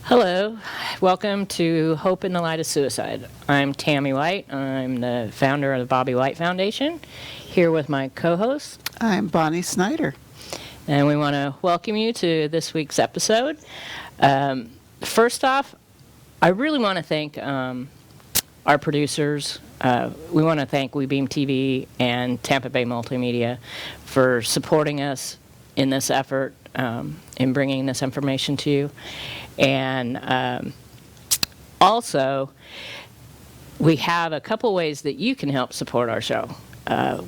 Hello, welcome to Hope in the Light of Suicide. I'm Tammy White. I'm the founder of the Bobby White Foundation, here with my co-host. I'm Bonni Snyder. And we want to welcome you to this week's episode. First off, I really want to thank our producers. We want to thank WeBeam TV and Tampa Bay Multimedia for supporting us in this effort, in bringing this information to you. And also, we have a couple ways that you can help support our show.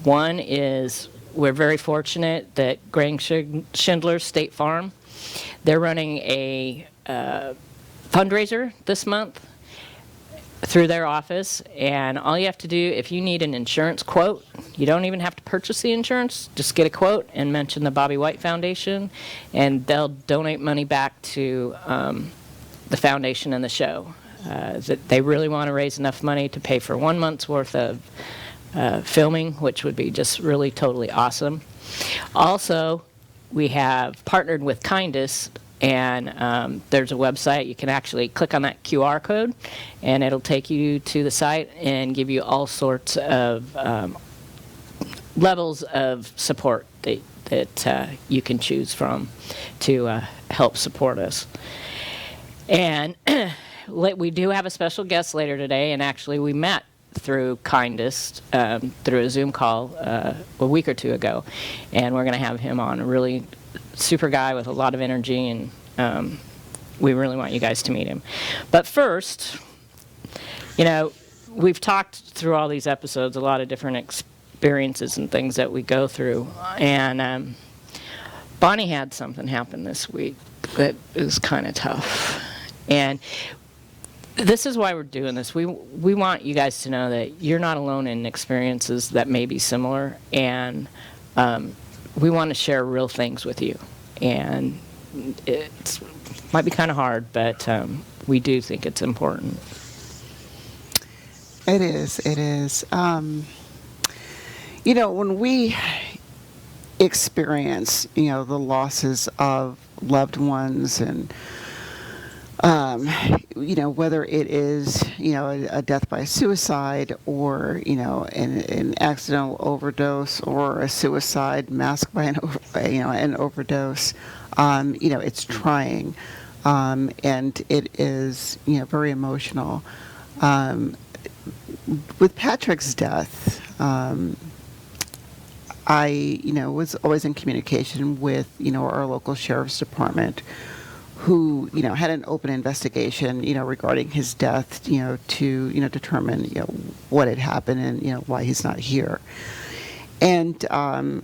One is we're very fortunate that Greg Schindler's State Farm, they're running a fundraiser this month through their office, and all you have to do, if you need an insurance quote, you don't even have to purchase the insurance, just get a quote and mention the Bobby White Foundation, and they'll donate money back to the foundation and the show. That they really want to raise enough money to pay for 1 month's worth of filming, which would be just really totally awesome. Also, we have partnered with Kindest, and there's a website. You can actually click on that QR code, and it'll take you to the site and give you all sorts of levels of support that you can choose from to help support us. And we do have a special guest later today, and actually we met through Kindest through a Zoom call a week or two ago, and we're going to have him on. A really super guy with a lot of energy, and we really want you guys to meet him. But first, we've talked through all these episodes a lot of different experiences and things that we go through, and Bonni had something happen this week that is kind of tough. And this is why we're doing this. We want you guys to know that you're not alone in experiences that may be similar, and we want to share real things with you. And it might be kind of hard, but we do think it's important. It is. When we experience, the losses of loved ones, and whether it is, a death by suicide, or, an accidental overdose, or a suicide masked by an overdose, it's trying, and it is, very emotional. With Patrick's death, I, was always in communication with, our local sheriff's department, who, had an open investigation, regarding his death, to, determine, what had happened and, why he's not here. And I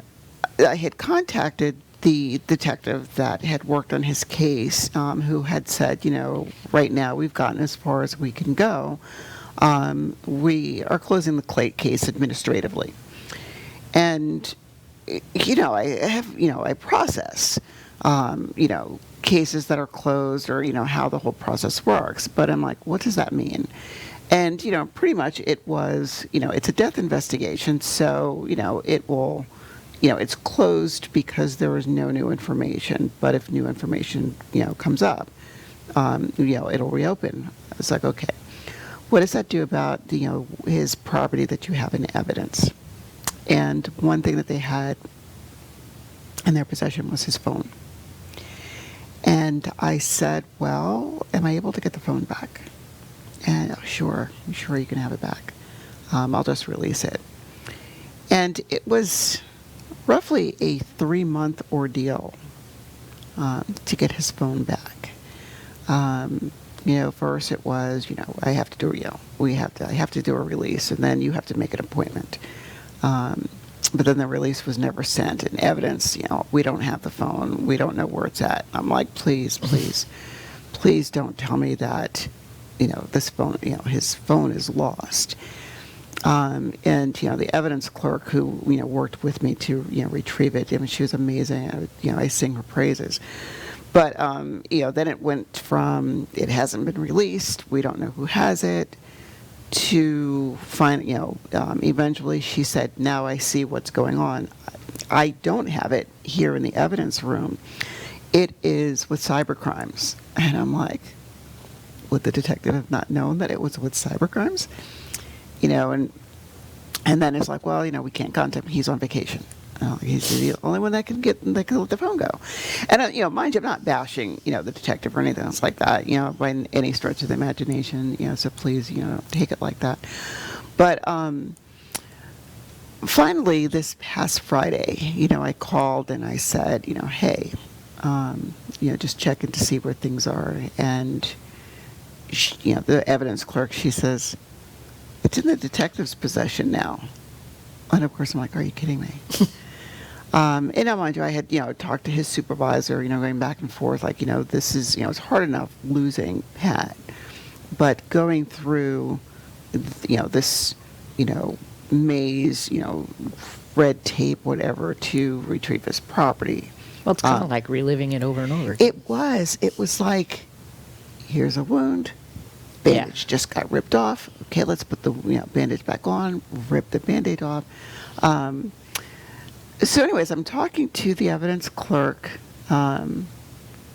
had contacted the detective that had worked on his case, who had said, right now we've gotten as far as we can go. We are closing the case administratively. And, I process, cases that are closed, or, how the whole process works. But I'm like, what does that mean? And, pretty much it was, it's a death investigation. So, it will, it's closed because there is no new information. But if new information, comes up, it'll reopen. It's like, okay, what does that do about, his property that you have in evidence? And one thing that they had in their possession was his phone. And I said, well, am I able to get the phone back? And sure you can have it back. I'll just release it. And it was roughly a 3-month ordeal to get his phone back. First it was, I have to do, I have to do a release, and then you have to make an appointment. But then the release was never sent, and evidence, we don't have the phone, we don't know where it's at. I'm like, please don't tell me that, this phone, his phone is lost. And, the evidence clerk who, worked with me to, retrieve it, she was amazing. I sing her praises. But, then it went from, it hasn't been released, we don't know who has it, to find, eventually she said, now I see what's going on. I don't have it here in the evidence room. It is with cybercrimes. And I'm like, would the detective have not known that it was with cybercrimes? You know, and then it's like, well, you know, we can't contact him. He's on vacation. He's the only one that can let the phone go. And, you know, mind you, I'm not bashing, you know, the detective or anything else like that, you know, by any stretch of the imagination, you know, so please, you know, take it like that. But finally, this past Friday, you know, I called and I said, you know, hey, you know, just checking to see where things are. And, you know, the evidence clerk, she says, it's in the detective's possession now. And of course, I'm like, are you kidding me? And now, mind you, I had, you know, talked to his supervisor, you know, going back and forth, like, you know, this is, you know, it's hard enough losing Pat, but going through, you know, this, you know, maze, you know, red tape, whatever, to retrieve his property. Well, it's kind of like reliving it over and over again. It was like, here's a wound, bandage just got ripped off. Okay, let's put the, you know, bandage back on, rip the Band-Aid off. So anyways, I'm talking to the evidence clerk. You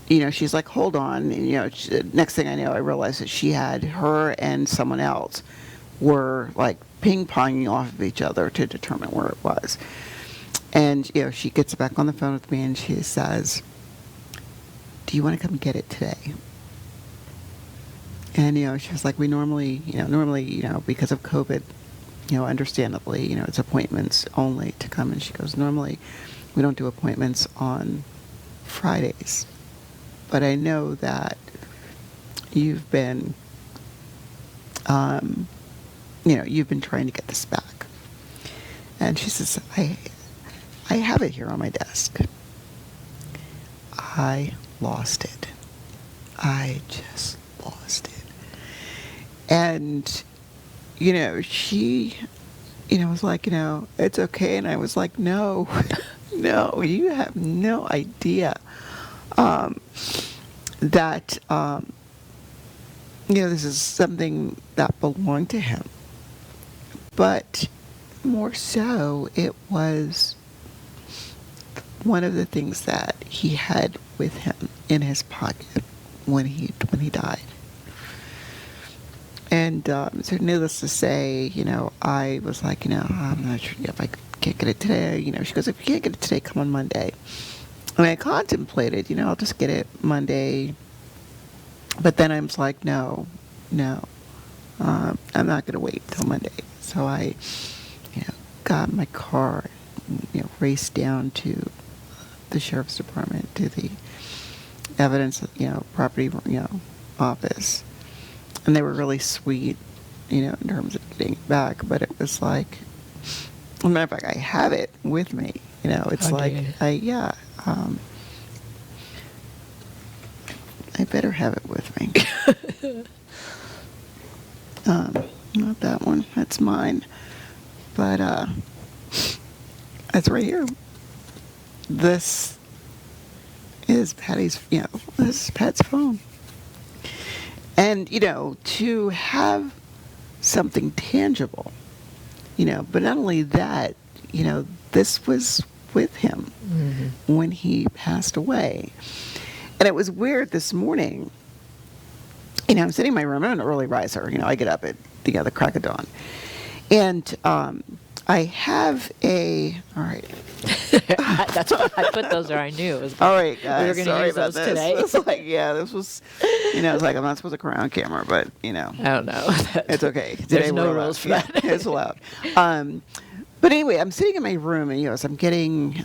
know, she's like, hold on. And, you know, next thing I know, I realized that she had her and someone else were like ping-ponging off of each other to determine where it was. And, you know, she gets back on the phone with me and she says, do you want to come get it today? And, you know, she was like, normally, you know, because of COVID, you know, understandably, you know, it's appointments only to come. And she goes, normally we don't do appointments on Fridays, but I know that you've been, you know, you've been trying to get this back. And she says, I have it here on my desk. I lost it. I just lost it. And, you know, she, you know, was like, you know, it's okay. And I was like, no, no, you have no idea that, you know, this is something that belonged to him. But more so, it was one of the things that he had with him in his pocket when he died. And so needless to say, you know, I was like, you know, I'm not sure if I can't get it today. You know, she goes, if you can't get it today, come on Monday. And I contemplated, you know, I'll just get it Monday. But then I was like, no, I'm not going to wait till Monday. So I, you know, got in my car, you know, raced down to the sheriff's department, to the evidence, you know, property, you know, office. And they were really sweet, you know, in terms of getting it back. But it was like, as a matter of fact, I have it with me. You know, it's like, I better have it with me. Not that one. That's mine. But it's right here. This is Patty's, you know, this is Pat's phone. And, you know, to have something tangible, you know, but not only that, you know, this was with him when he passed away. And it was weird this morning. You know, I'm sitting in my room. I'm an early riser. You know, I get up at the crack of dawn. And I have all right. That's why I put those there. I knew it was. All right, guys. We were going to use those today. It's like, yeah, this was, you know, it's like I'm not supposed to come around camera, but, you know. I don't know. It's okay. Today There's no rules for that. Yeah, it's allowed. But anyway, I'm sitting in my room and, you know, as I'm getting,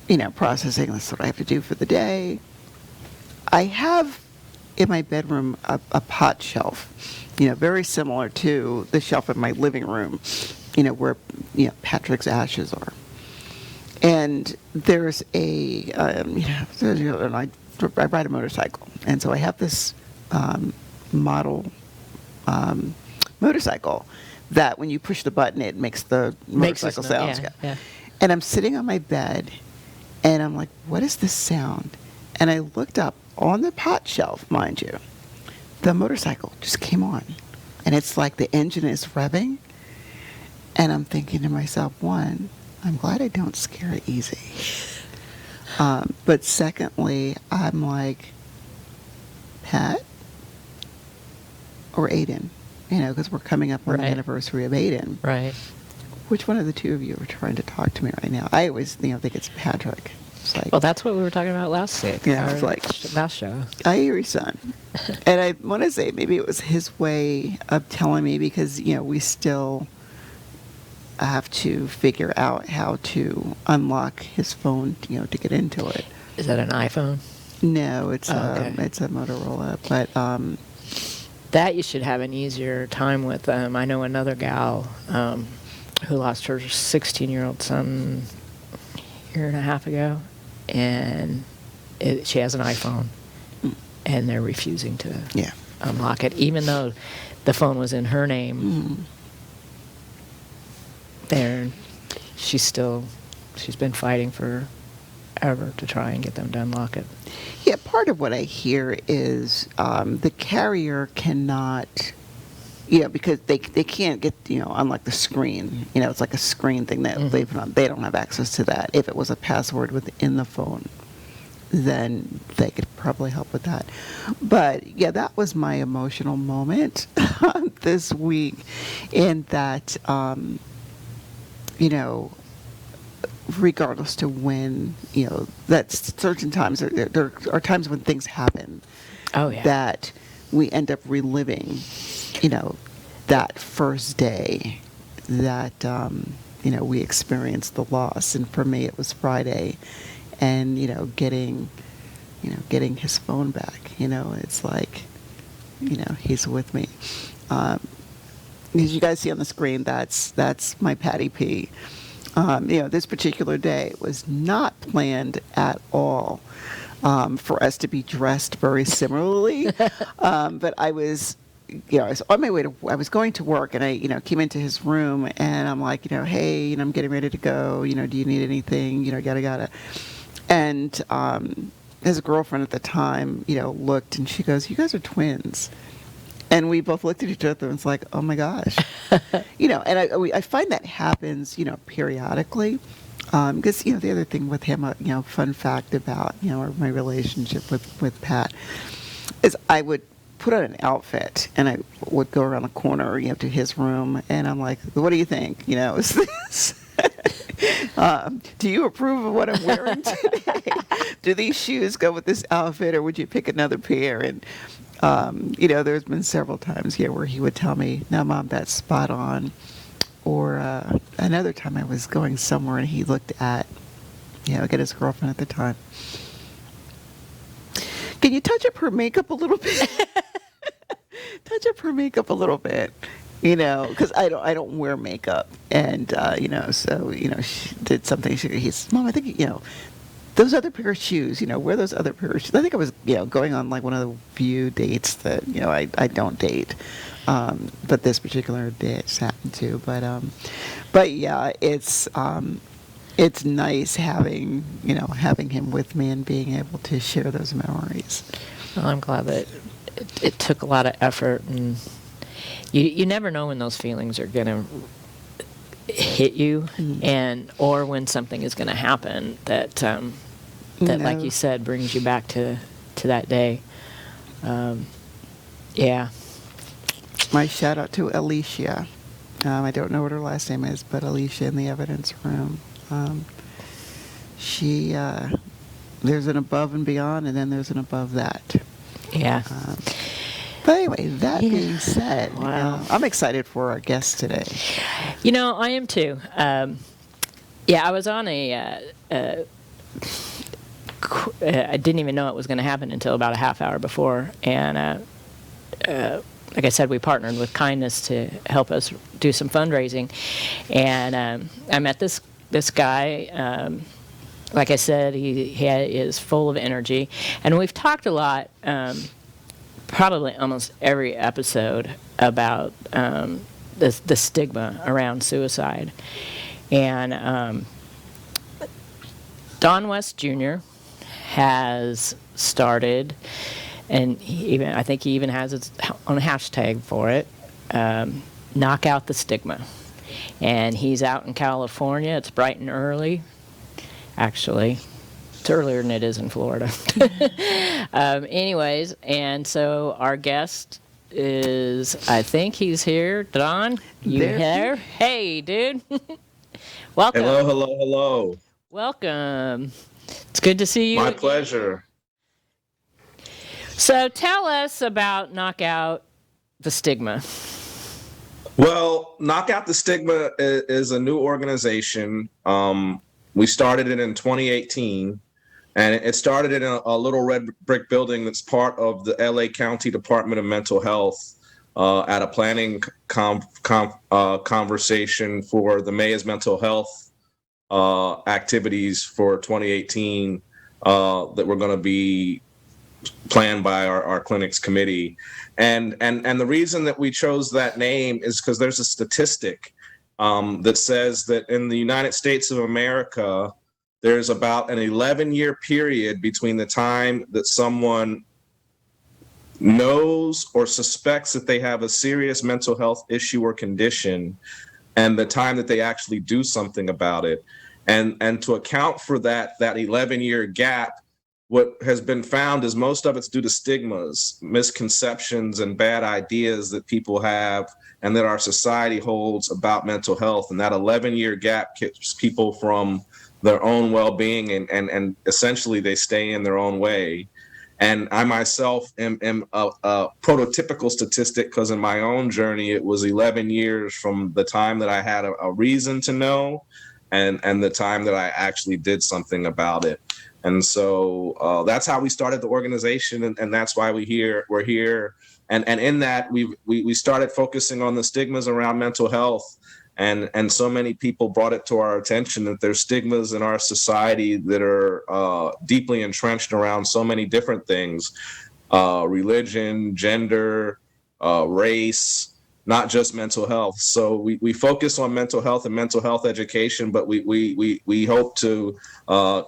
you know, processing, that's what I have to do for the day. I have in my bedroom a pot shelf, you know, very similar to the shelf in my living room, you know, where, you know, Patrick's ashes are. And there's and I ride a motorcycle. And so I have this model motorcycle that when you push the button, it makes the motorcycle sounds. Yeah. And I'm sitting on my bed, and I'm like, what is this sound? And I looked up on the pot shelf, mind you. The motorcycle just came on. And it's like the engine is revving. And I'm thinking to myself, one, I'm glad I don't scare easy. But secondly, I'm like, Pat, or Aiden, because we're coming up on the Right. anniversary of Aiden. Right. Which one of the two of you are trying to talk to me right now? I always, think it's Patrick. It's like, Well, that's what we were talking about last week. Yeah, our it's like- last show. I hear your son. And I want to say maybe it was his way of telling me because, we still have to figure out how to unlock his phone, to get into it. Is that an iPhone? No, it's okay. it's a Motorola, but That you should have an easier time with. I know another gal who lost her 16-year-old son a year and a half ago, and she has an iPhone, and they're refusing to yeah. unlock it, even though the phone was in her name. She's been fighting forever to try and get them to unlock it. Yeah, part of what I hear is the carrier cannot, because they can't get, unlike the screen. It's like a screen thing that they put on. They don't have access to that. If it was a password within the phone, then they could probably help with that. But yeah, that was my emotional moment this week, in that, regardless to when, that certain times, there are times when things happen. Oh, yeah. That we end up reliving, that first day that, we experienced the loss. And for me, it was Friday. And, getting his phone back, it's like, he's with me. As you guys see on the screen, that's my Patty P. This particular day was not planned at all for us to be dressed very similarly. But I was on my way I was going to work, and I, came into his room, and I'm like, hey, I'm getting ready to go. Do you need anything? Yada. And his girlfriend at the time, looked, and she goes, "You guys are twins." And we both looked at each other and was like, "Oh my gosh," and I find that happens, periodically, because the other thing with him, fun fact about my relationship with Pat, is I would put on an outfit and I would go around the corner, to his room, and I'm like, "What do you think? Is this?" Do you approve of what I'm wearing today? Do these shoes go with this outfit, or would you pick another pair? And there's been several times here where he would tell me, "No, Mom, that's spot on." Or another time I was going somewhere and he looked at, again, his girlfriend at the time. "Can you touch up her makeup a little bit?" Touch up her makeup a little bit. Because I don't wear makeup, and so she did something. He's, "Mom, I think those other pair of shoes. Wear those other pair of shoes." I think I was going on like one of the few dates that I don't date, but this particular date happened to. But yeah, it's nice having him with me and being able to share those memories. Well, I'm glad that it took a lot of effort, and you never know when those feelings are going to hit you, or when something is going to happen that like you said, brings you back to that day. Yeah. My shout out to Alicia. I don't know what her last name is, but Alicia in the evidence room. She there's an above and beyond, and then there's an above that. Yeah. But anyway, that being said, Wow. I'm excited for our guest today. I am too. I was on I didn't even know it was going to happen until about a half hour before. And like I said, we partnered with Kindness to help us do some fundraising. And I met this guy. Like I said, he is full of energy. And we've talked a lot, probably almost every episode, about the stigma around suicide. And Don West Jr. has started, and I think he even has his own hashtag for it, Knock Out the Stigma. And he's out in California. It's bright and early. Actually, it's earlier than it is in Florida. Anyways, and so our guest I think he's here. Don, you There. here? Hey, dude. Welcome. Hello, hello, hello. Welcome. It's good to see you. My again. pleasure. So tell us about Knockout the Stigma. Well, Knock Out the Stigma is a new organization. We started it in 2018, and it started in a little red brick building that's part of the LA County Department of Mental Health at a planning conversation for the Mayor's mental health activities for 2018 that were going to be planned by our clinics committee. And the reason that we chose that name is because there's a statistic that says that in the United States of America, there's about an 11-year period between the time that someone knows or suspects that they have a serious mental health issue or condition and the time that they actually do something about it. And to account for that 11-year gap, what has been found is most of it's due to stigmas, misconceptions, and bad ideas that people have and that our society holds about mental health. And that 11-year gap keeps people from their own well-being, and essentially they stay in their own way. And I myself am a prototypical statistic, because in my own journey, it was 11 years from the time that I had a reason to know and the time that I actually did something about it. And so that's how we started the organization, and that's why we're here. And in that, we started focusing on the stigmas around mental health. And so many people brought it to our attention that there's stigmas in our society that are deeply entrenched around so many different things, religion, gender, race, not just mental health. So we focus on mental health and mental health education, but we hope to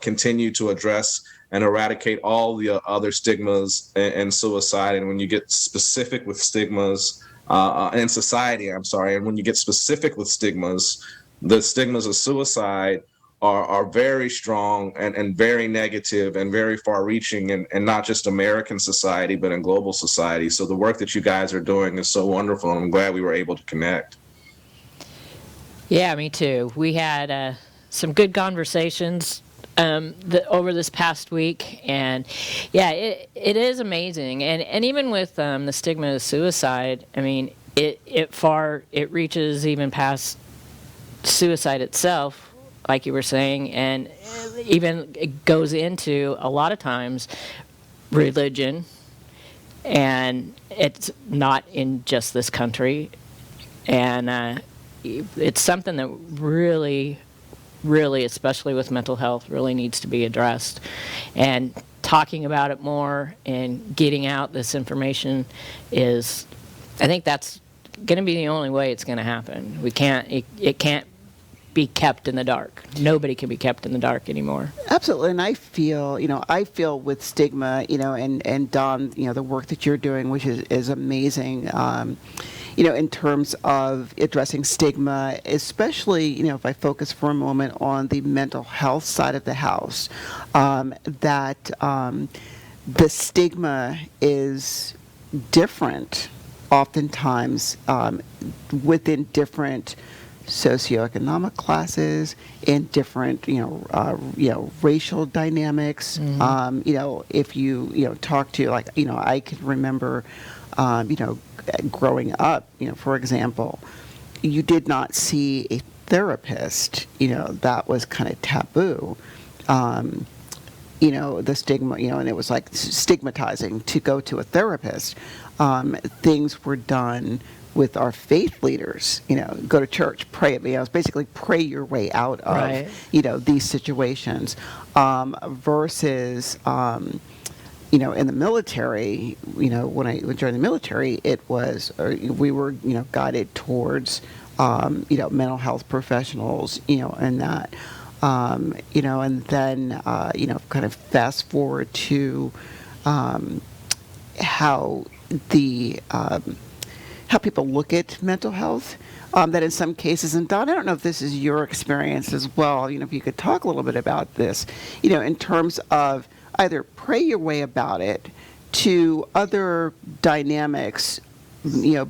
continue to address and eradicate all the other stigmas and suicide. And when you get specific with stigmas, in society, and when you get specific with stigmas, the stigmas of suicide are very strong and very negative and very far-reaching, and not just American society, but in global society. So the work that you guys are doing is so wonderful, and I'm glad we were able to connect. Yeah, me too. We had some good conversations over this past week, and yeah, it is amazing. And even with the stigma of suicide, I mean, it reaches even past suicide itself, like you were saying, and even it goes into a lot of times religion, and it's not in just this country, and it's something that really, especially with mental health, really needs to be addressed. And talking about it more and getting out this information I think that's going to be the only way it's going to happen. It can't be kept in the dark. Nobody can be kept in the dark anymore. Absolutely. And I feel with stigma, and Don, the work that you're doing, which is amazing, in terms of addressing stigma, especially, if I focus for a moment on the mental health side of the house, that the stigma is different oftentimes within different socioeconomic classes, in different, racial dynamics. Mm-hmm. If you talk to, I can remember, growing up, for example, you did not see a therapist, that was kind of taboo. The stigma, and it was like stigmatizing to go to a therapist. Things were done with our faith leaders, go to church, pray. It's basically pray your way out of, right. These situations, versus, in the military, when I joined the military, we were, guided towards, mental health professionals, and that, and then, kind of fast forward to how people look at mental health, that in some cases, and Don, I don't know if this is your experience as well, if you could talk a little bit about this, in terms of either pray your way about it to other dynamics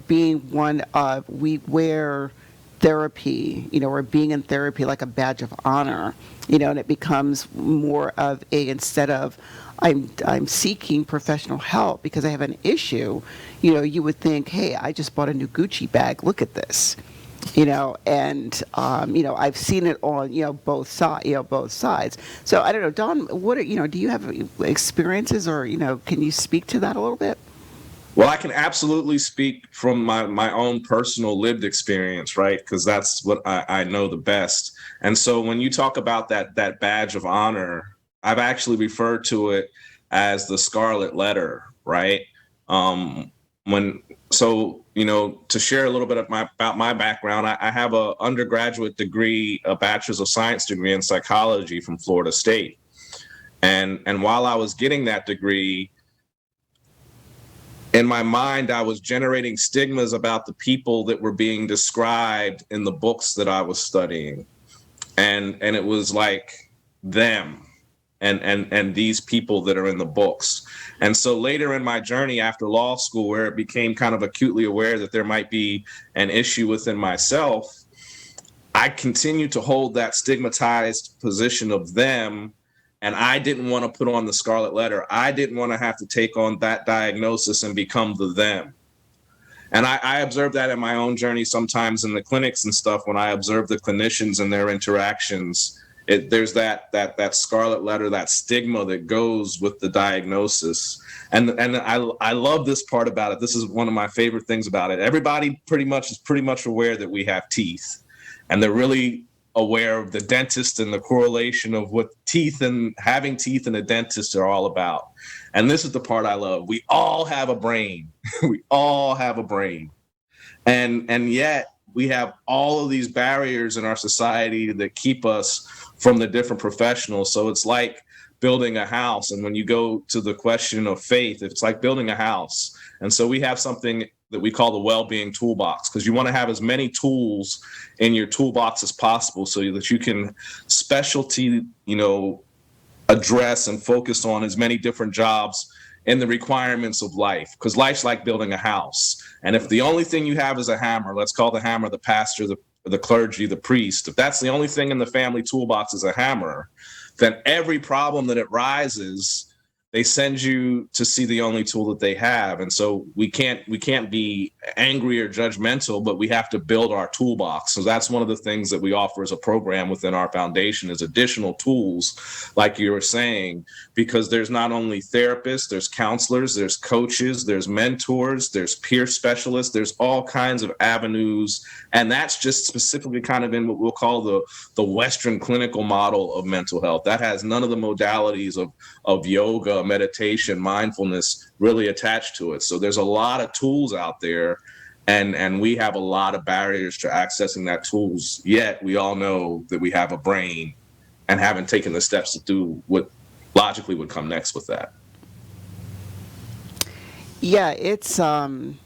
being one of, we wear therapy, or being in therapy like a badge of honor, and it becomes more of a, instead of I'm seeking professional help because I have an issue, you would think, hey, I just bought a new Gucci bag, look at this. And I've seen it on both sides. So I don't know, Don, what do you have experiences, or can you speak to that a little bit? Well, I can absolutely speak from my own personal lived experience, right? Because that's what I know the best. And so when you talk about that badge of honor, I've actually referred to it as the scarlet letter, right? When so to share a little bit about my background, I have a undergraduate degree, a bachelor's of science degree in psychology from Florida State, and while I was getting that degree, in my mind, I was generating stigmas about the people that were being described in the books that I was studying. And it was like them and these people that are in the books. And so later in my journey after law school, where it became kind of acutely aware that there might be an issue within myself, I continued to hold that stigmatized position of them. And I didn't want to put on the scarlet letter. I didn't want to have to take on that diagnosis and become the them. And I observed that in my own journey sometimes in the clinics and stuff. When I observe the clinicians and their interactions, there's that scarlet letter, that stigma that goes with the diagnosis. And I love this part about it. This is one of my favorite things about it. Everybody pretty much aware that we have teeth, and they're really aware of the dentist and the correlation of what teeth and having teeth and a dentist are all about. And this is the part I love. We all have a brain. We all have a brain. And yet we have all of these barriers in our society that keep us from the different professionals. So it's like building a house. And when you go to the question of faith, it's like building a house. And so we have something that we call the Well-Being Toolbox, because you want to have as many tools in your toolbox as possible so that you can specialty, address and focus on as many different jobs in the requirements of life, because life's like building a house. And if the only thing you have is a hammer, let's call the hammer the pastor, the clergy, the priest, if that's the only thing in the family toolbox is a hammer, then every problem that it rises, they send you to see the only tool that they have. And so we can't be angry or judgmental, but we have to build our toolbox. So that's one of the things that we offer as a program within our foundation, is additional tools, like you were saying, because there's not only therapists, there's counselors, there's coaches, there's mentors, there's peer specialists, there's all kinds of avenues. And that's just specifically kind of in what we'll call the Western clinical model of mental health. That has none of the modalities of yoga, meditation, mindfulness really attached to it. So there's a lot of tools out there, and we have a lot of barriers to accessing that tools, yet we all know that we have a brain and haven't taken the steps to do what logically would come next with that. Yeah, it's when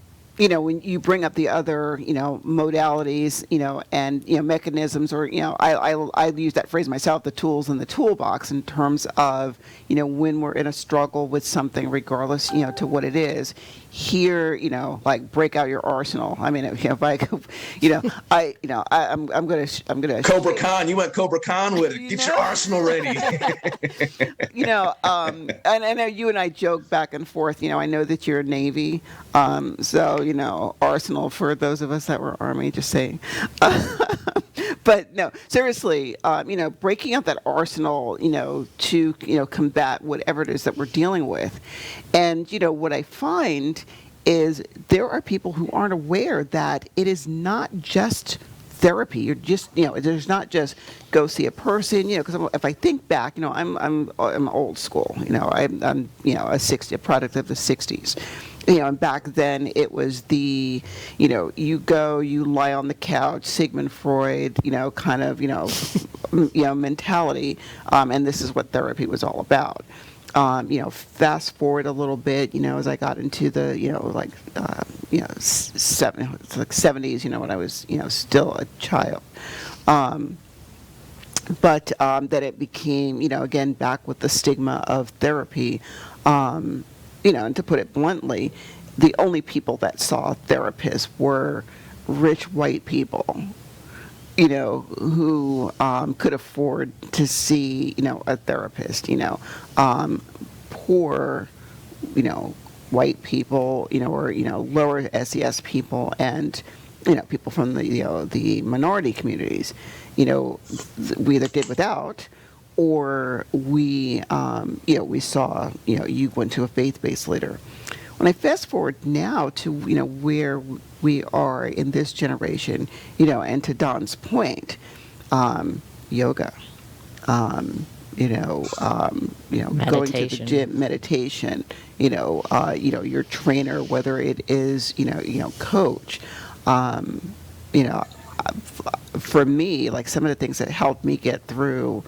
you bring up the other, modalities, and, mechanisms, or, I use that phrase myself, the tools in the toolbox, in terms of, when we're in a struggle with something, regardless, to what it is. Here, like, break out your arsenal. I mean, if I, I'm gonna Cobra Khan. You went Cobra Khan with it. Get your arsenal ready. And I know you and I joke back and forth. I know that you're Navy, so arsenal for those of us that were Army. Just saying. But no, seriously, breaking out that arsenal, to combat whatever it is that we're dealing with, and what I find is there are people who aren't aware that it is not just therapy. You're just, there's not just go see a person, because if I think back, I'm old school, I'm a product of the 60s. And back then it was the, you go, you lie on the couch, Sigmund Freud, kind of, mentality, and this is what therapy was all about. Fast forward a little bit, as I got into the, 70s, when I was, still a child. But that it became, again, back with the stigma of therapy, and to put it bluntly, the only people that saw therapists were rich white people, who could afford to see, a therapist, poor, white people, or, lower SES people and, people from the minority communities, we either did without, or we, we saw, you went to a faith-based leader. When I fast forward now to, where we are in this generation, and to Don's point, yoga, going to the gym, meditation, your trainer, whether it is, coach, for me, like some of the things that helped me get through,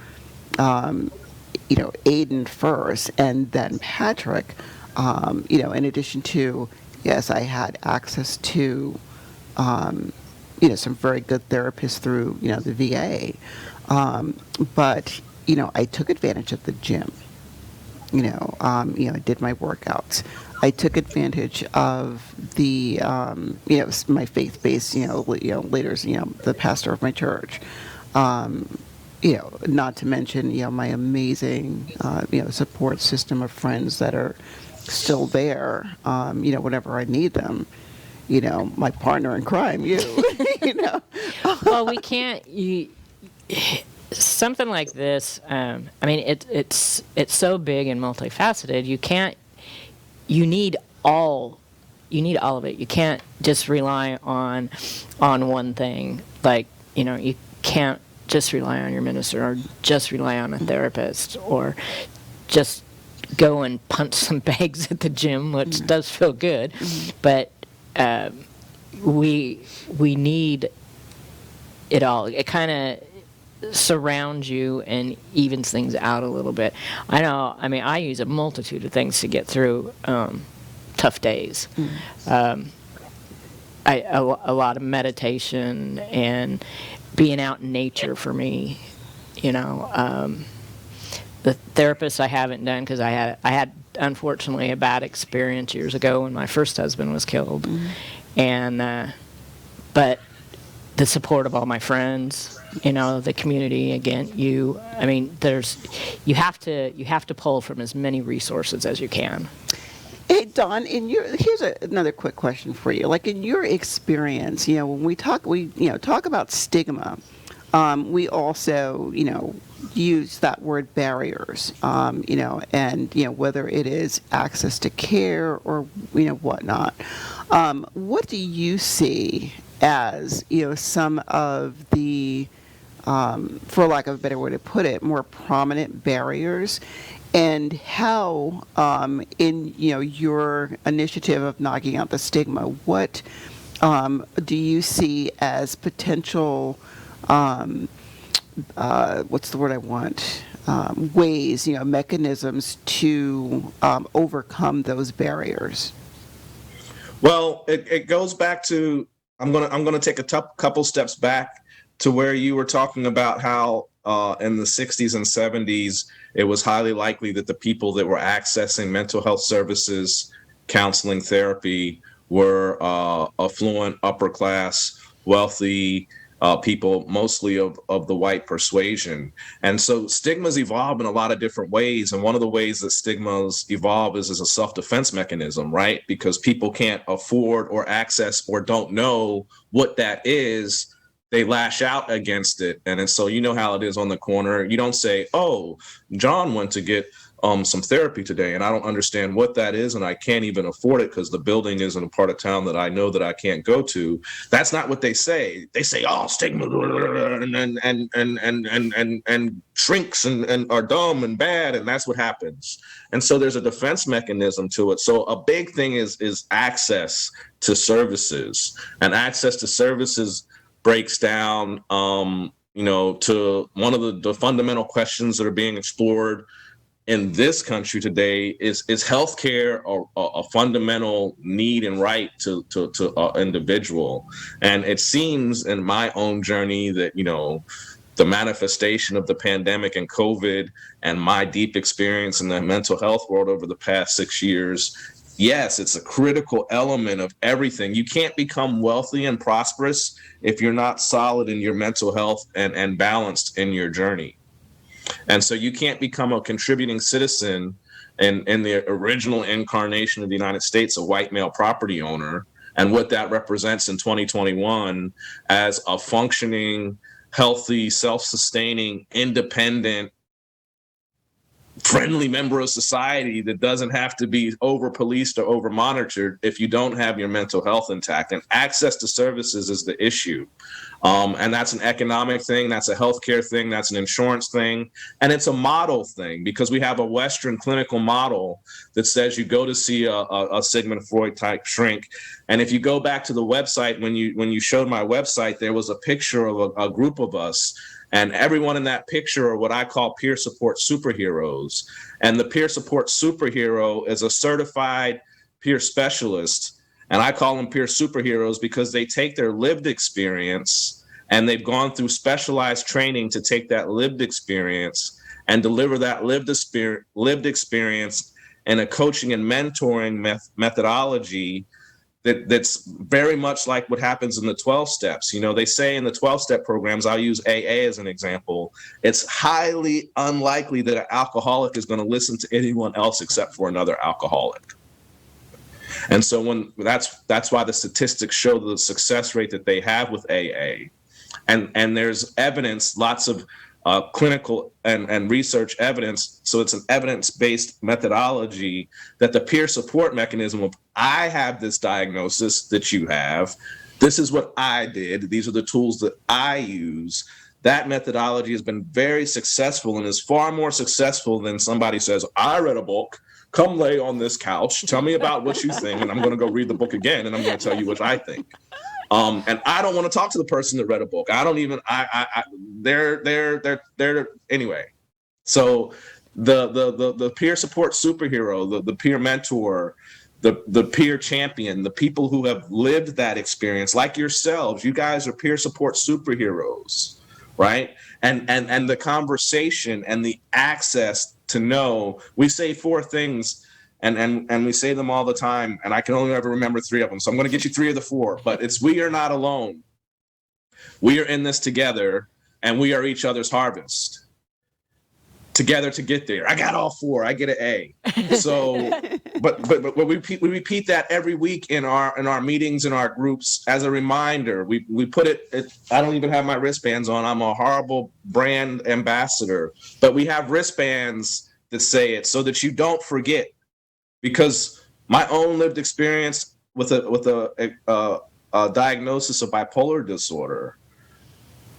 Aiden first and then Patrick, in addition to, yes, I had access to, some very good therapists through, the VA. But, I took advantage of the gym. I did my workouts. I took advantage of the, my faith-based, leaders, the pastor of my church. Not to mention, my amazing, support system of friends that are still there, whenever I need them. My partner in crime, you. Well, we can't. Something like this. It's so big and multifaceted. You need all of it. You can't just rely on one thing. Like, you can't just rely on your minister, or just rely on a therapist, or just go and punch some bags at the gym, which does feel good, but we need it all. It kind of surrounds you and evens things out a little bit. I know. I use a multitude of things to get through tough days. A lot of meditation and being out in nature for me. The therapist I haven't done, because I had unfortunately a bad experience years ago when my first husband was killed, and but the support of all my friends, the community, again, you have to pull from as many resources as you can. Hey, Don, here's another quick question for you. Like, in your experience, when we talk about stigma, we also, use that word barriers, and, whether it is access to care or, whatnot. What do you see as, some of the, for lack of a better way to put it, more prominent barriers, and how, in, your initiative of knocking out the stigma, what do you see as potential, what's the word I want? Ways, mechanisms to overcome those barriers? Well, it goes back to, I'm gonna take a couple steps back to where you were talking about how in the 60s and 70s, it was highly likely that the people that were accessing mental health services, counseling, therapy were affluent, upper class, wealthy people, mostly of the white persuasion. And so stigmas evolve in a lot of different ways. And one of the ways that stigmas evolve is as a self-defense mechanism, right? Because people can't afford or access or don't know what that is. They lash out against it. And so how it is on the corner. You don't say, oh, John went to get some therapy today, and I don't understand what that is, and I can't even afford it because the building isn't a part of town that I know that I can't go to. That's not what they say. They say, oh, stigma, and shrinks and are dumb and bad, and that's what happens. And so there's a defense mechanism to it. So a big thing is access to services, and access to services breaks down, to one of the fundamental questions that are being explored in this country today is healthcare a fundamental need and right to individual. And it seems in my own journey that, the manifestation of the pandemic and COVID and my deep experience in the mental health world over the past 6 years yes, it's a critical element of everything. You can't become wealthy and prosperous if you're not solid in your mental health and balanced in your journey. And so you can't become a contributing citizen in the original incarnation of the United States, a white male property owner, and what that represents in 2021 as a functioning, healthy, self-sustaining, independent, friendly member of society that doesn't have to be over policed or over monitored if you don't have your mental health intact. And access to services is the issue. And that's an economic thing, that's a healthcare thing, that's an insurance thing, and it's a model thing, because we have a Western clinical model that says you go to see a Sigmund Freud type shrink. And if you go back to the website, when you showed my website, there was a picture of a group of us. And everyone in that picture are what I call peer support superheroes. And the peer support superhero is a certified peer specialist. And I call them peer superheroes because they take their lived experience and they've gone through specialized training to take that lived experience and deliver that lived experience in a coaching and mentoring methodology that's very much like what happens in the 12 steps. You know, they say in the 12-step programs, I'll use AA as an example, it's highly unlikely that an alcoholic is going to listen to anyone else except for another alcoholic. And so that's why the statistics show the success rate that they have with AA. And there's evidence, lots of clinical and research evidence. So it's an evidence-based methodology that the peer support mechanism of, I have this diagnosis that you have. This is what I did. These are the tools that I use. That methodology has been very successful and is far more successful than somebody says, I read a book, come lay on this couch, tell me about what you think, and I'm going to go read the book again, and I'm going to tell you what I think. And I don't want to talk to the person that read a book. I don't even, they're anyway. So the peer support superhero, the peer mentor, the peer champion, the people who have lived that experience, like yourselves, you guys are peer support superheroes, right? And the conversation and the access to know, we say 4 things. And we say them all the time, and I can only ever remember 3 of them. So I'm going to get you 3 of the 4, but it's, we are not alone. We are in this together, and we are each other's harvest. Together to get there. I got all 4. I get an A. So, but we repeat that every week in our meetings, in our groups, as a reminder. We put it. I don't even have my wristbands on. I'm a horrible brand ambassador, but we have wristbands that say it so that you don't forget. Because my own lived experience with a diagnosis of bipolar disorder,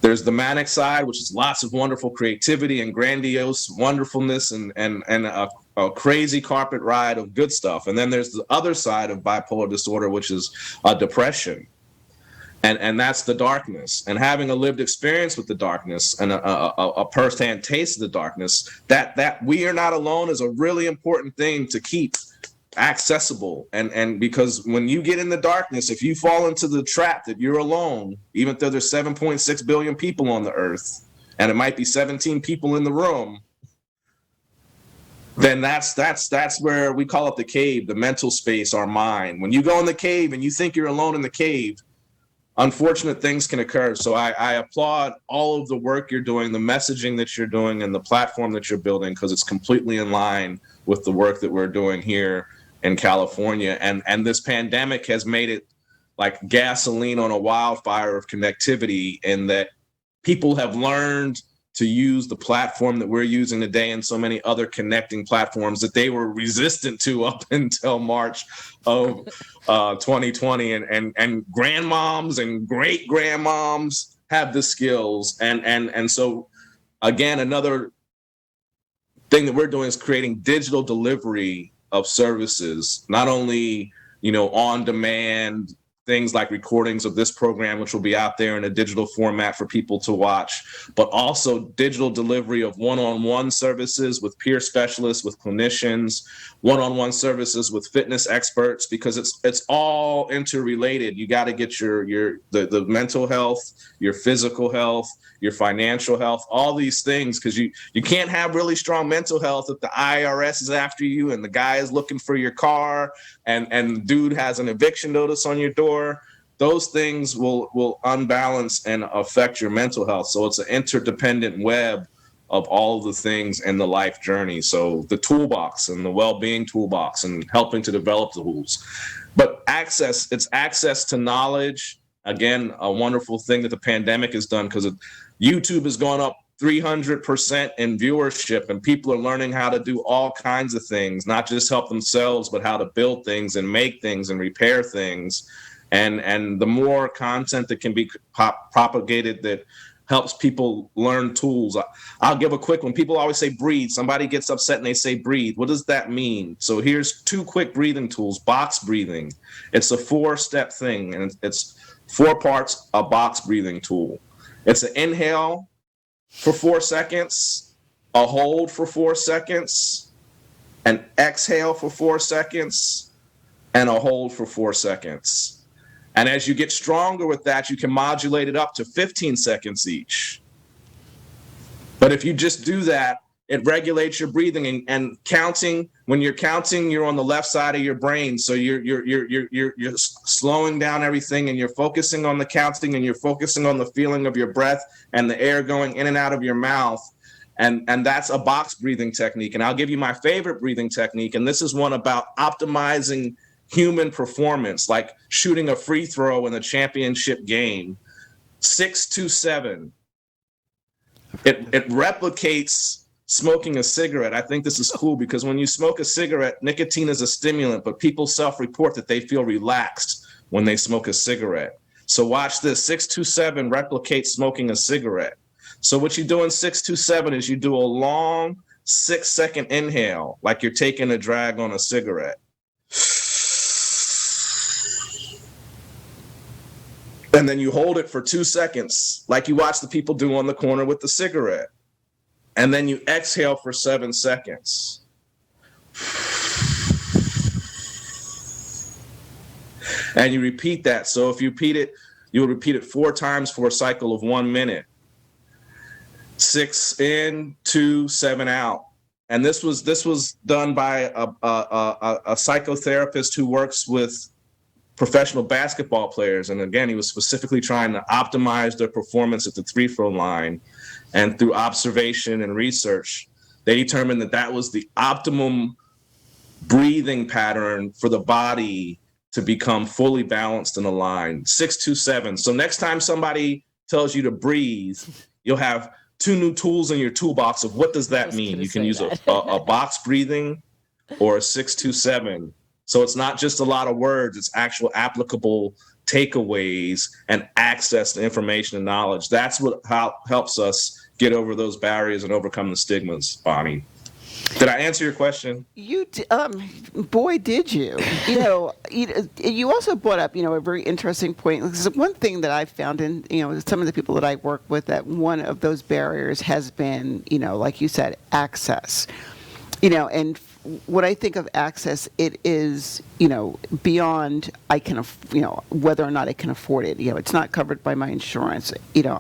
there's the manic side, which is lots of wonderful creativity and grandiose wonderfulness and a crazy carpet ride of good stuff. And then there's the other side of bipolar disorder, which is depression. And that's the darkness. And having a lived experience with the darkness and a firsthand taste of the darkness, that we are not alone is a really important thing to keep accessible. And because when you get in the darkness, if you fall into the trap that you're alone, even though there's 7.6 billion people on the earth, and it might be 17 people in the room, then that's where we call it the cave, the mental space, our mind. When you go in the cave and you think you're alone in the cave, unfortunate things can occur. So I applaud all of the work you're doing, the messaging that you're doing, and the platform that you're building, because it's completely in line with the work that we're doing here in California. And this pandemic has made it like gasoline on a wildfire of connectivity, in that people have learned to use the platform that we're using today and so many other connecting platforms that they were resistant to up until March of 2020. And grandmoms and great grandmoms have the skills. And so again, another thing that we're doing is creating digital delivery of services, not only, on demand, things like recordings of this program, which will be out there in a digital format for people to watch, but also digital delivery of one-on-one services with peer specialists, with clinicians, one-on-one services with fitness experts, because it's all interrelated. You got to get the mental health, your physical health, your financial health, all these things, because you can't have really strong mental health if the IRS is after you and the guy is looking for your car and the dude has an eviction notice on your door. Those things will unbalance and affect your mental health. So it's an interdependent web of all the things in the life journey. So the toolbox and the well-being toolbox and helping to develop the tools. But it's access to knowledge. Again, a wonderful thing that the pandemic has done, because YouTube has gone up 300% in viewership, and people are learning how to do all kinds of things, not just help themselves, but how to build things and make things and repair things. And the more content that can be propagated that helps people learn tools. I'll give a quick one. People always say breathe. Somebody gets upset and they say breathe. What does that mean? So here's 2 quick breathing tools. Box breathing. It's a 4-step thing, and it's 4 parts, a box breathing tool. It's an inhale for 4 seconds, a hold for 4 seconds, an exhale for 4 seconds, and a hold for 4 seconds. And as you get stronger with that, you can modulate it up to 15 seconds each. But if you just do that, it regulates your breathing and counting. When you're counting, you're on the left side of your brain, so you're slowing down everything, and you're focusing on the counting, and you're focusing on the feeling of your breath and the air going in and out of your mouth, and that's a box breathing technique. And I'll give you my favorite breathing technique, and this is one about optimizing human performance, like shooting a free throw in a championship game. 6-2-7. It replicates smoking a cigarette. I think this is cool because when you smoke a cigarette, nicotine is a stimulant, but people self-report that they feel relaxed when they smoke a cigarette. So watch this. 6-2-7 replicates smoking a cigarette. So what you do in 6-2-7 is you do a long 6-second inhale, like you're taking a drag on a cigarette. And then you hold it for 2 seconds, like you watch the people do on the corner with the cigarette. And then you exhale for 7 seconds. And you repeat that. So if you repeat it, you'll repeat it 4 times for a cycle of 1 minute. 6 in, 2, 7 out. And this was done by a psychotherapist who works with professional basketball players. And again, he was specifically trying to optimize their performance at the free-throw line. And through observation and research, they determined that was the optimum breathing pattern for the body to become fully balanced and aligned. 6-2-7. So next time somebody tells you to breathe, you'll have 2 new tools in your toolbox of what does that mean. You can use a box breathing or a 6-2-7. So it's not just a lot of words, it's actual applicable takeaways and access to information and knowledge. That's what helps us get over those barriers and overcome the stigmas, Bonnie. Did I answer your question? You, boy, did you. You also brought up, a very interesting point. Because one thing that I've found in, some of the people that I work with, that one of those barriers has been, like you said, access. And when I think of access, it is, beyond whether or not I can afford it. It's not covered by my insurance.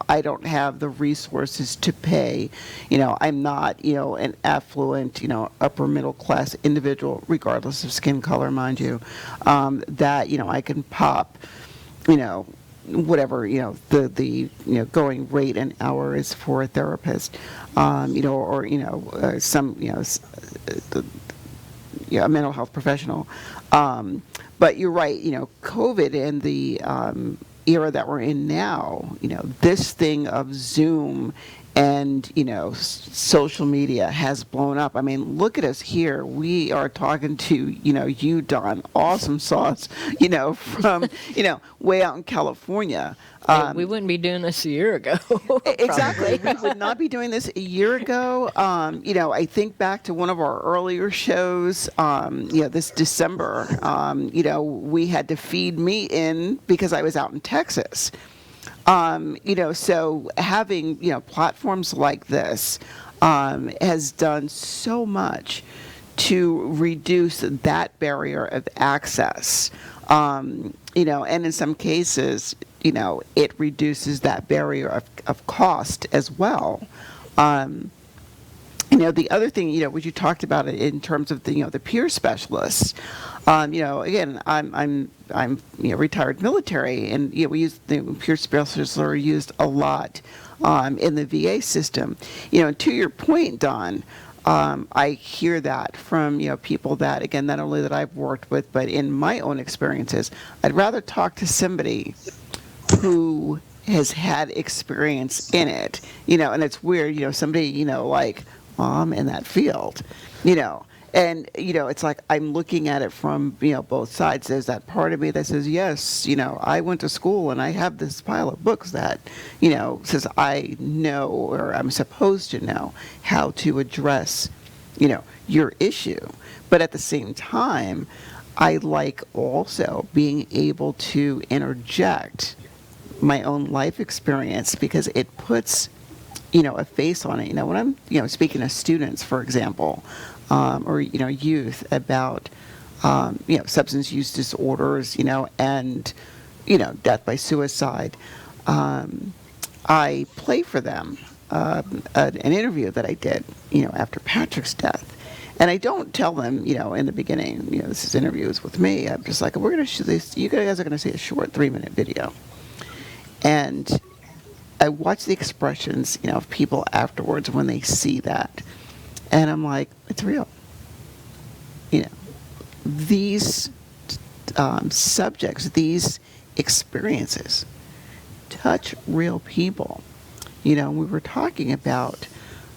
I don't have the resources to pay. I'm not, an affluent, upper middle class individual, regardless of skin color, mind you, that, I can pop, whatever the going rate an hour is for a therapist, or some a mental health professional. But you're right, COVID and the era that we're in now, this thing of Zoom and social media has blown up. I mean, look at us here. We are talking to you, Don, awesome sauce, from way out in California. We wouldn't be doing this a year ago. Exactly. We would not be doing this a year ago. I think back to one of our earlier shows, this December, we had to feed me in because I was out in Texas. So having, platforms like this has done so much to reduce that barrier of access. And in some cases, it reduces that barrier of cost as well. The other thing, what you talked about in terms of the peer specialists, again, I'm retired military, and we use the peer specialists are used a lot in the VA system. To your point, Don, I hear that from people that, again, not only that I've worked with, but in my own experiences, I'd rather talk to somebody who has had experience in it, and it's weird, somebody, like I'm in that field, and, it's like I'm looking at it from, both sides. There's that part of me that says, yes, I went to school and I have this pile of books that, says I know, or I'm supposed to know how to address, your issue. But at the same time, I like also being able to interject my own life experience because it puts, a face on it. When I'm, speaking to students, for example, or youth about substance use disorders, and death by suicide, I play for them an interview that I did after Patrick's death, and I don't tell them in the beginning this is interviews with me. I'm just like, we're going to shoot this. You guys are going to see a short 3-minute video, and I watch the expressions of people afterwards when they see that. And I'm like, it's real. These subjects, these experiences touch real people. We were talking about,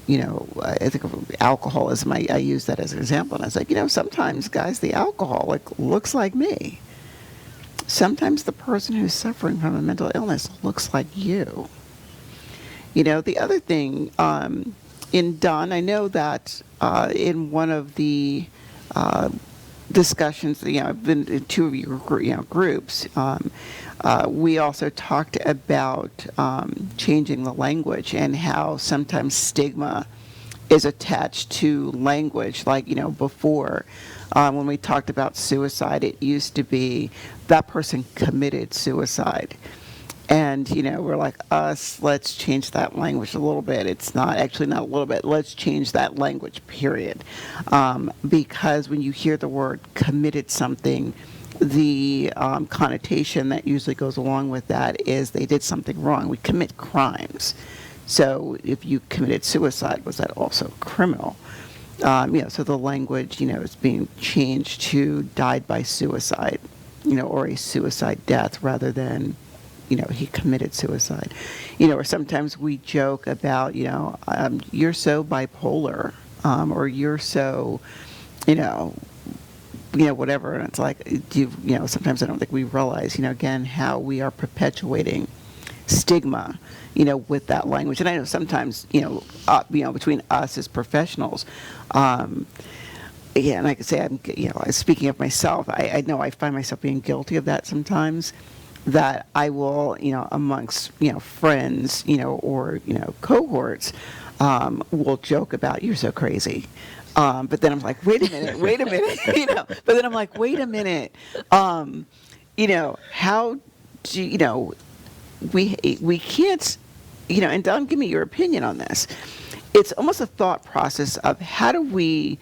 I think of alcoholism. I use that as an example. And I was like, sometimes, guys, the alcoholic looks like me. Sometimes the person who's suffering from a mental illness looks like you. The other thing, in Don, I know that in one of the discussions, I've been in two of your groups, we also talked about changing the language and how sometimes stigma is attached to language. Like, before, when we talked about suicide, it used to be that person committed suicide. And, we're like, let's change that language a little bit. It's not a little bit. Let's change that language, period. Because when you hear the word committed something, the connotation that usually goes along with that is they did something wrong. We commit crimes. So if you committed suicide, was that also criminal? So the language, is being changed to died by suicide, or a suicide death rather than he committed suicide. Or sometimes we joke about, you're so bipolar, or you're so, whatever. And it's like, sometimes I don't think we realize, again, how we are perpetuating stigma, with that language. And I know sometimes, between us as professionals, and like I say, I'm, speaking of myself, I know I find myself being guilty of that sometimes. That I will, amongst, friends, or, cohorts, will joke about, you're so crazy. But then I'm like, wait a minute, but then I'm like, wait a minute, how do, we can't, and Don, give me your opinion on this. It's almost a thought process of how do we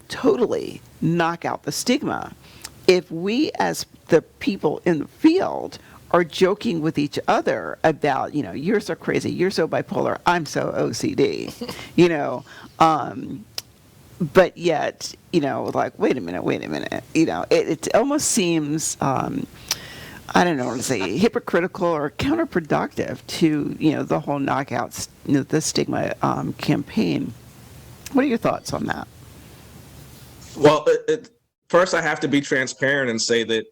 totally knock out the stigma if we as the people in the field are joking with each other about, you're so crazy, you're so bipolar, I'm so OCD, but yet, like, wait a minute, it almost seems I don't know what to say, hypocritical or counterproductive to, the whole knockouts, the stigma campaign. What are your thoughts on that? Well, first I have to be transparent and say that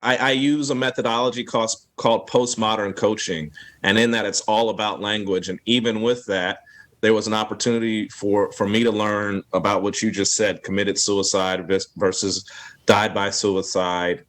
I use a methodology called postmodern coaching. And in that, it's all about language. And even with that, there was an opportunity for me to learn about what you just said, committed suicide versus died by suicide.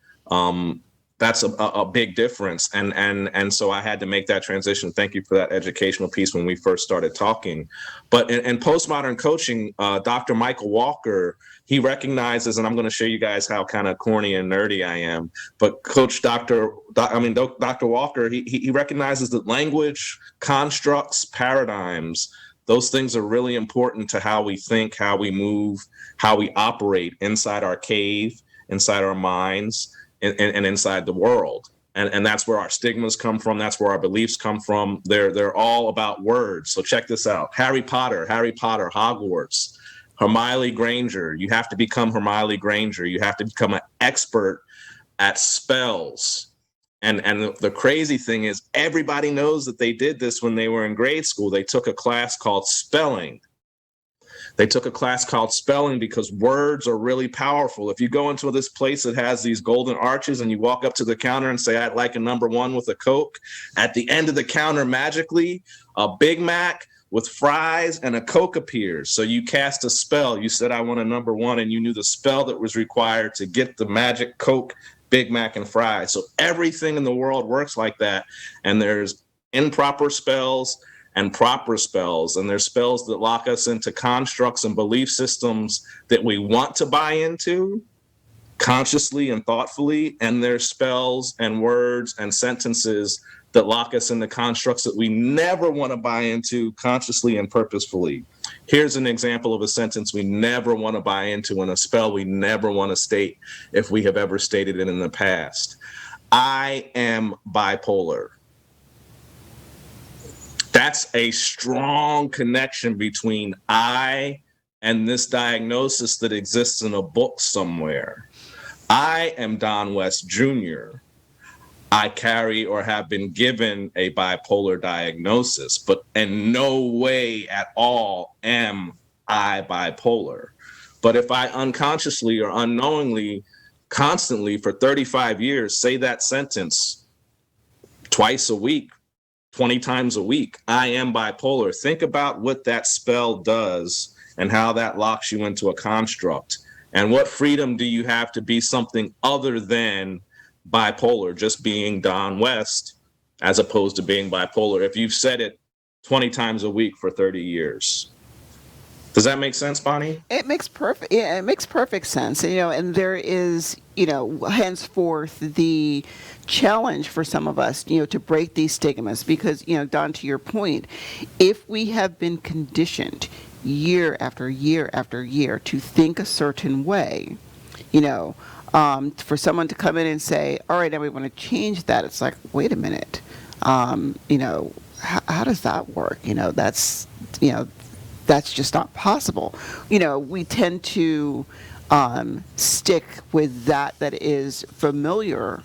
That's a big difference. And so I had to make that transition. Thank you for that educational piece when we first started talking. But in postmodern coaching, Dr. Michael Walker, he recognizes, and I'm going to show you guys how kind of corny and nerdy I am, but Dr. Walker, he recognizes that language, constructs, paradigms, those things are really important to how we think, how we move, how we operate inside our cave, inside our minds, and inside the world. And that's where our stigmas come from. That's where our beliefs come from. They're all about words. So check this out. Harry Potter, Hogwarts, Hermione Granger. You have to become Hermione Granger. You have to become an expert at spells. And the crazy thing is everybody knows that they did this when they were in grade school. They took a class called spelling. Because words are really powerful. If you go into this place that has these golden arches and you walk up to the counter and say, I'd like a number one with a Coke, at the end of the counter, magically, a Big Mac with fries and a Coke appears. So you cast a spell. You said, I want a number one, and you knew the spell that was required to get the magic Coke, Big Mac, and fries. So everything in the world works like that. And there's improper spells and proper spells, and there's spells that lock us into constructs and belief systems that we want to buy into consciously and thoughtfully, and there's spells and words and sentences that lock us into constructs that we never want to buy into consciously and purposefully. Here's an example of a sentence we never want to buy into and a spell we never want to state if we have ever stated it in the past. I am bipolar. That's a strong connection between I and this diagnosis that exists in a book somewhere. I am Don West Jr. I carry or have been given a bipolar diagnosis, but in no way at all am I bipolar. But if I unconsciously or unknowingly, constantly for 35 years, say that sentence twice a week, 20 times a week, I am bipolar. Think about what that spell does and how that locks you into a construct. And what freedom do you have to be something other than bipolar, just being Don West, as opposed to being bipolar, if you've said it 20 times a week for 30 years. Does that make sense, Bonnie? It makes perfect sense. And there is, henceforth the challenge for some of us, to break these stigmas because, Don, to your point, if we have been conditioned year after year after year to think a certain way, for someone to come in and say, all right, now we want to change that. It's like, wait a minute, how does that work? That's just not possible. We tend to stick with that is familiar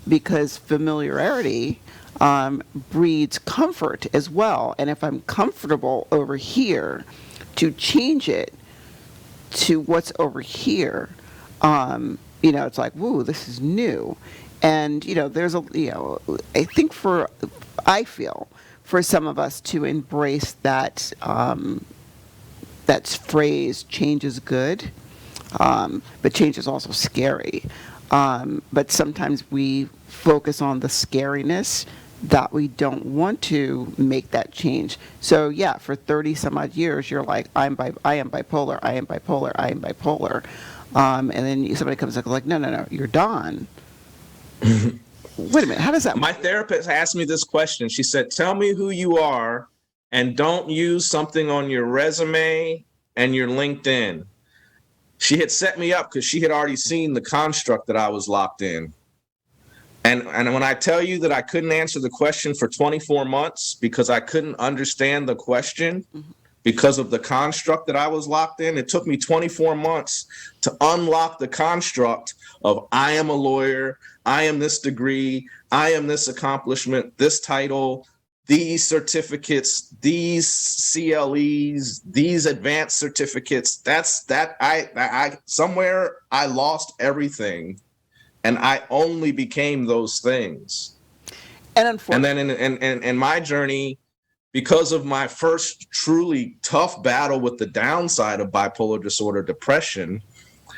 because familiarity breeds comfort as well. And if I'm comfortable over here, to change it to what's over here, it's like, woo, this is new. And, there's I feel for some of us to embrace that, that phrase, change is good, but change is also scary. But sometimes we focus on the scariness that we don't want to make that change. So yeah, for 30 some odd years, you're like, I am bipolar. And then somebody comes up like, no, you're Don. Wait a minute, how does that work? My therapist asked me this question. She said, tell me who you are and don't use something on your resume and your LinkedIn. She had set me up because she had already seen the construct that I was locked in. And when I tell you that I couldn't answer the question for 24 months because I couldn't understand the question, because of the construct that I was locked in. It took me 24 months to unlock the construct of I am a lawyer, I am this degree, I am this accomplishment, this title, these certificates, these CLEs, these advanced certificates. I somewhere I lost everything, and I only became those things. And then in my journey, because of my first truly tough battle with the downside of bipolar disorder depression,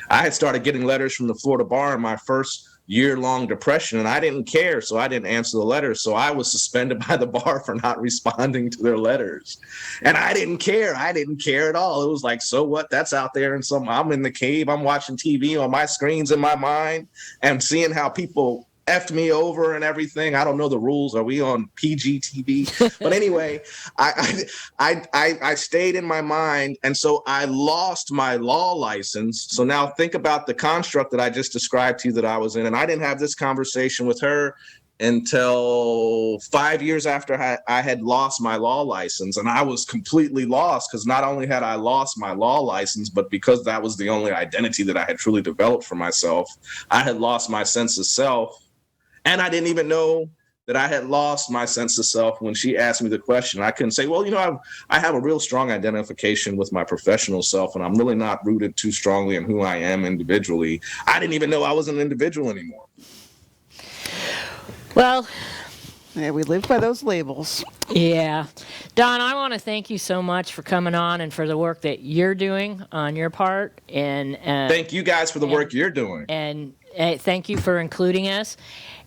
I had started getting letters from the Florida bar in my first year-long depression, and I didn't care, so I didn't answer the letters. So I was suspended by the bar for not responding to their letters. And I didn't care. I didn't care at all. It was like, so what? That's out there. And I'm in the cave. I'm watching TV on my screens in my mind and seeing how people effed me over and everything. I don't know the rules. Are we on PG TV? But anyway, I stayed in my mind, and so I lost my law license. So now think about the construct that I just described to you that I was in, and I didn't have this conversation with her until 5 years after I had lost my law license. And I was completely lost, because not only had I lost my law license, but because that was the only identity that I had truly developed for myself, I had lost my sense of self. And I didn't even know that I had lost my sense of self when she asked me the question. I couldn't say, well, I have a real strong identification with my professional self, and I'm really not rooted too strongly in who I am individually. I didn't even know I was an individual anymore. Well, yeah, we live by those labels. Yeah. Don, I want to thank you so much for coming on and for the work that you're doing on your part. And thank you guys for the work you're doing. And thank you for including us.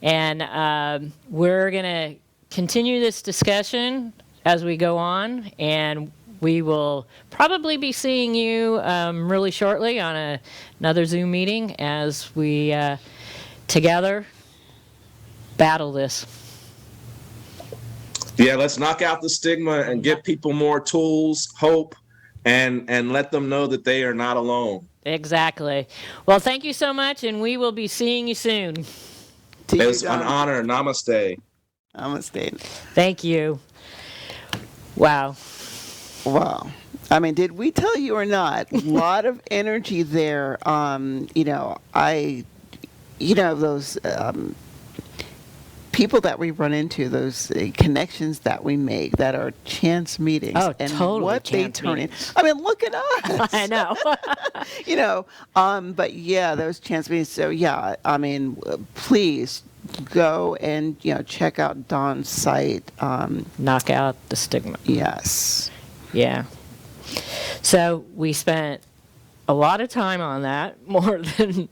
And we're going to continue this discussion as we go on. And we will probably be seeing you really shortly on another Zoom meeting as we together battle this. Yeah, let's knock out the stigma and give people more tools, hope, and let them know that they are not alone. Exactly. Well, thank you so much, and we will be seeing you soon. It was an honor. Namaste. Namaste. Thank you. Wow. Wow. I mean, did we tell you or not? A lot of energy there. Those people that we run into, those connections that we make that are chance meetings, and totally what they turn in. I mean, look at us. I know. But yeah, those chance meetings. So yeah, I mean, please go and check out Don's site. Knock out the stigma. Yes. Yeah. So we spent a lot of time on that. More than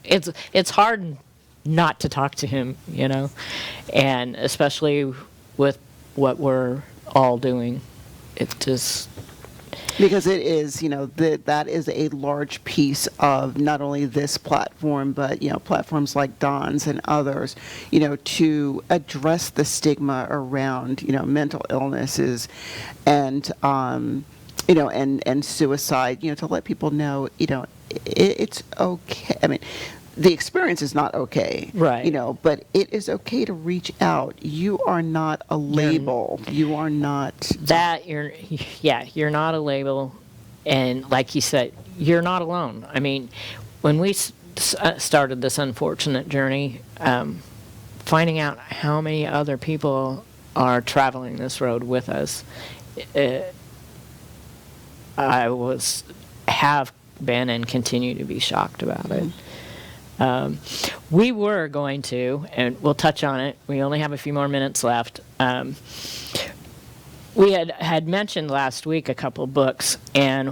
it's hard not to talk to him, and especially with what we're all doing, it just because it is, that is a large piece of not only this platform, but platforms like Don's and others, to address the stigma around mental illnesses and and suicide, to let people know, it's okay. I mean, the experience is not okay, right? But it is okay to reach out. You are not a label. You are not that. You're not a label, and like you said, you're not alone. I mean, when we started this unfortunate journey, finding out how many other people are traveling this road with us, I have been and continue to be shocked about it. We were going to, and we'll touch on it, we only have a few more minutes left. We had mentioned last week a couple books, and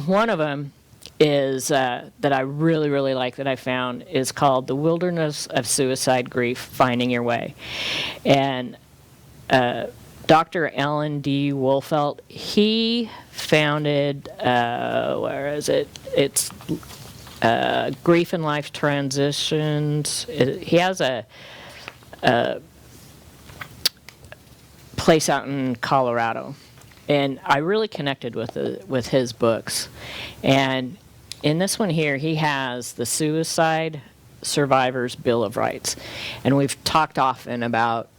one of them is that I really, really like that I found is called The Wilderness of Suicide Grief, Finding Your Way. And Dr. Alan D. Wolfelt, he founded, where is it? It's Grief and Life Transitions. He has a place out in Colorado, and I really connected with his books. And in this one here, he has the Suicide Survivors Bill of Rights, and we've talked often about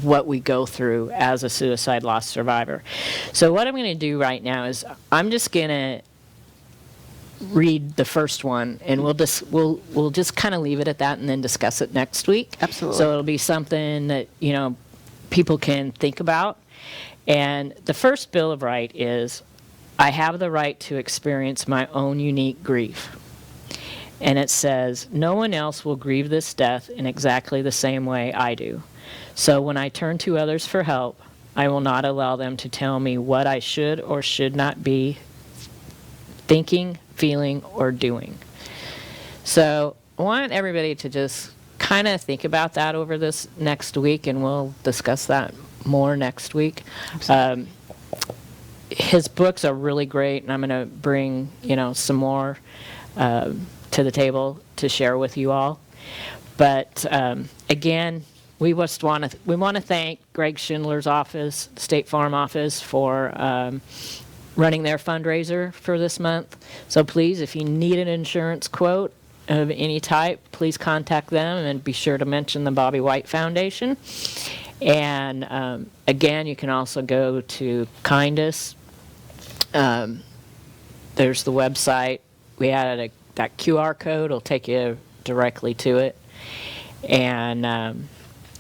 what we go through as a suicide loss survivor. So what I'm going to do right now is I'm just going to read the first one, and we'll just kind of leave it at that and then discuss it next week. Absolutely. So it'll be something that, people can think about. And the first Bill of Rights is, I have the right to experience my own unique grief. And it says, no one else will grieve this death in exactly the same way I do. So when I turn to others for help, I will not allow them to tell me what I should or should not be thinking, feeling, or doing. So I want everybody to just kind of think about that over this next week, and we'll discuss that more next week. His books are really great, and I'm going to bring, some more to the table to share with you all. But again, we want to thank Greg Schindler's office, State Farm office, for running their fundraiser for this month. So please, if you need an insurance quote of any type, please contact them, and be sure to mention the Bobby White Foundation. And again, you can also go to Kindness. There's the website. We added that QR code. It'll take you directly to it. And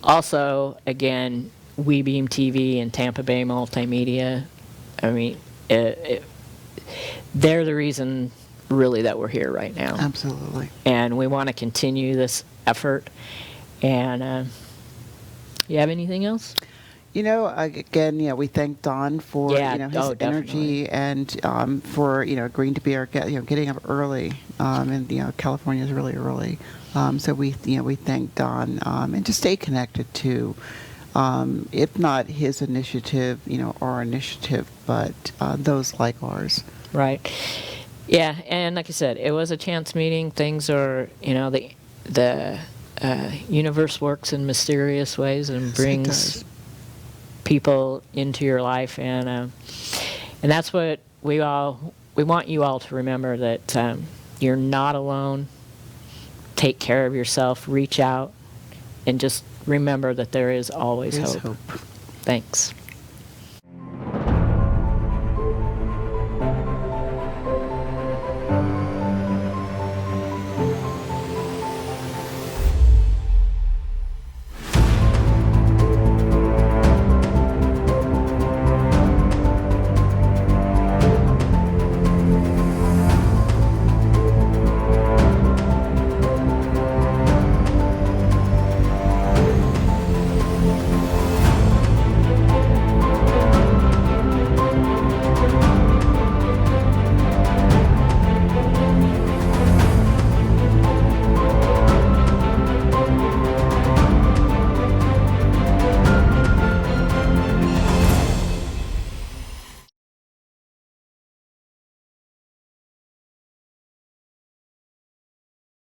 also, again, WeBeam TV and Tampa Bay Multimedia. I mean, they're the reason, really, that we're here right now. Absolutely. And we want to continue this effort. And you have anything else? Again, we thank Don for his energy and for agreeing to be our getting up early. And California is really early, so we thank Don, and to stay connected to, if not his initiative, our initiative, but those like ours. Right. Yeah, and like I said, it was a chance meeting. Things are, the universe works in mysterious ways and brings people into your life, and that's what we want you all to remember, that you're not alone. Take care of yourself, reach out, and just remember that there is always hope. Thanks.